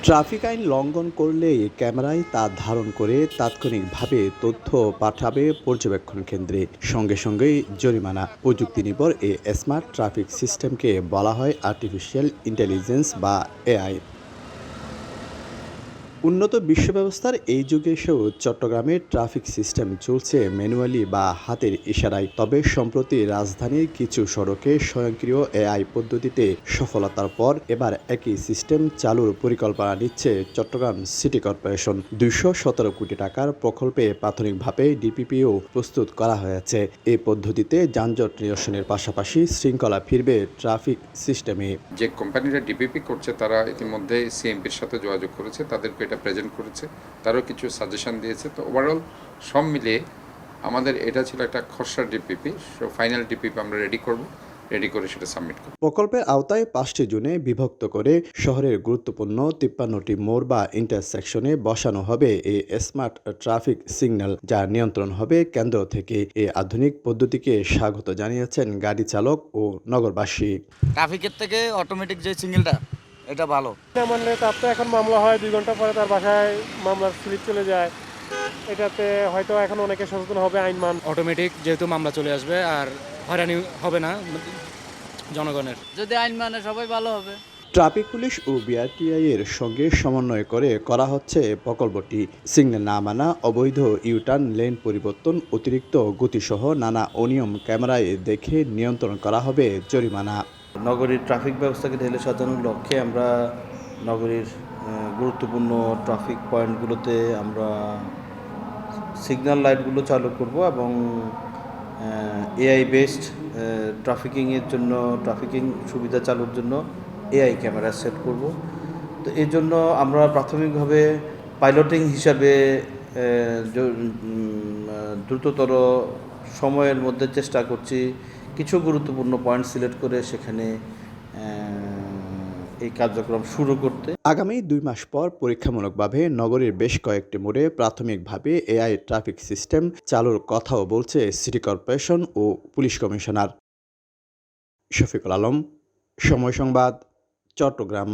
Traffic আইন লঙ্ঘন করলে ক্যামেরায় তা ধারণ করে তাৎক্ষণিকভাবে তথ্য পাঠাবে পর্যবেক্ষণ কেন্দ্রে। সঙ্গে সঙ্গেই জরিমানা। প্রযুক্তি নির্ভর এই স্মার্ট ট্রাফিক সিস্টেমকে বলা হয় আর্টিফিশিয়াল ইন্টেলিজেন্স বা এআই। উন্নত বিশ্ব ব্যবস্থার এই যুগে এসেও চট্টগ্রামের ট্রাফিক সিস্টেম চলছে ম্যানুয়ালি বা হাতের ইশারায়। তবে সম্প্রতি রাজধানীর কিছু সড়কে স্বয়ংক্রিয় এআই পদ্ধতিতে সফলতার পর এবার একই সিস্টেম চালুর পরিকল্পনা নিচ্ছে চট্টগ্রাম সিটি কর্পোরেশন। ২১৭ কোটি টাকার প্রকল্পে প্রাথমিকভাবে ডিপিপিও প্রস্তুত করা হয়েছে। এই পদ্ধতিতে যানজট নিরসনের পাশাপাশি শৃঙ্খলা ফিরবে ট্রাফিক সিস্টেমে। যে কোম্পানিরা ডিপিপি করছে তারা ইতিমধ্যে সিএমপির সাথে যোগাযোগ করেছে, তাদেরকে এটা প্রেজেন্ট করেছে, তারাও কিছু সাজেশন দিয়েছে। তো ওভারঅল সব মিলিয়ে আমাদের এটা ছিল একটা খসড়া ডিপিপি। ফাইনাল ডিপিপি আমরা রেডি করে সেটা সাবমিট করব। প্রকল্পের আওতায় ৫টি জোনে বিভক্ত করে শহরের গুরুত্বপূর্ণ ৫৩টি মোড় বা ইন্টারসেকশনে বসানো হবে এই স্মার্ট ট্রাফিক সিগন্যাল, যার নিয়ন্ত্রণ হবে কেন্দ্র থেকে। এই আধুনিক পদ্ধতিকে স্বাগত জানিয়েছেন গাড়ি চালক ও নগরবাসী। ট্রাফিকের থেকে অটোমেটিক যে সিগন্যালটা এটা ভালো। না মানলে তার তো এখন মামলা হয়, 2 ঘন্টা পরে তার বাসায় মামলার স্লিপ চলে যায়। এটাতে হয়তো এখন অনেকে সচেতন হবে, আইন মান অটোমেটিক যেহেতু মামলা চলে আসবে আর হয়রানি হবে না জনগণের। যদি আইন মানে সবাই ভালো হবে। ট্রাফিক পুলিশ ও বিআরটিআই এর সঙ্গে সমন্বয় করে করা হচ্ছে প্রকল্পটি। সিগন্যাল না মানা, অবৈধ ইউটার্ন, লেন পরিবর্তন, অতিরিক্ত গতিসহ নানা অনিয়ম ক্যামেরায় দেখে নিয়ন্ত্রণ করা হবে জরিমানা। নগরীর ট্রাফিক ব্যবস্থাকে ঢেলে সাজানোর লক্ষ্যে আমরা নগরীর গুরুত্বপূর্ণ ট্রাফিক পয়েন্টগুলোতে আমরা সিগন্যাল লাইটগুলো চালু করব এবং এআই বেসড ট্রাফিকিংয়ের জন্য, ট্রাফিকিং সুবিধা চালুর জন্য এআই ক্যামেরা সেট করব। তো এই জন্য আমরা প্রাথমিকভাবে পাইলটিং হিসাবে দ্রুততর সময়ের মধ্যে চেষ্টা করছি কিছু গুরুত্বপূর্ণ পয়েন্ট সিলেক্ট করে সেখানে এই কার্যক্রম শুরু করতে। আগামী ২ মাস পর পরীক্ষামূলকভাবে নগরীর বেশ কয়েকটি মোড়ে প্রাথমিকভাবে এআই ট্রাফিক সিস্টেম চালুর কথাও বলছে সিটি কর্পোরেশন ও পুলিশ কমিশনার। শফিকুল আলম, সময় সংবাদ, চট্টগ্রাম।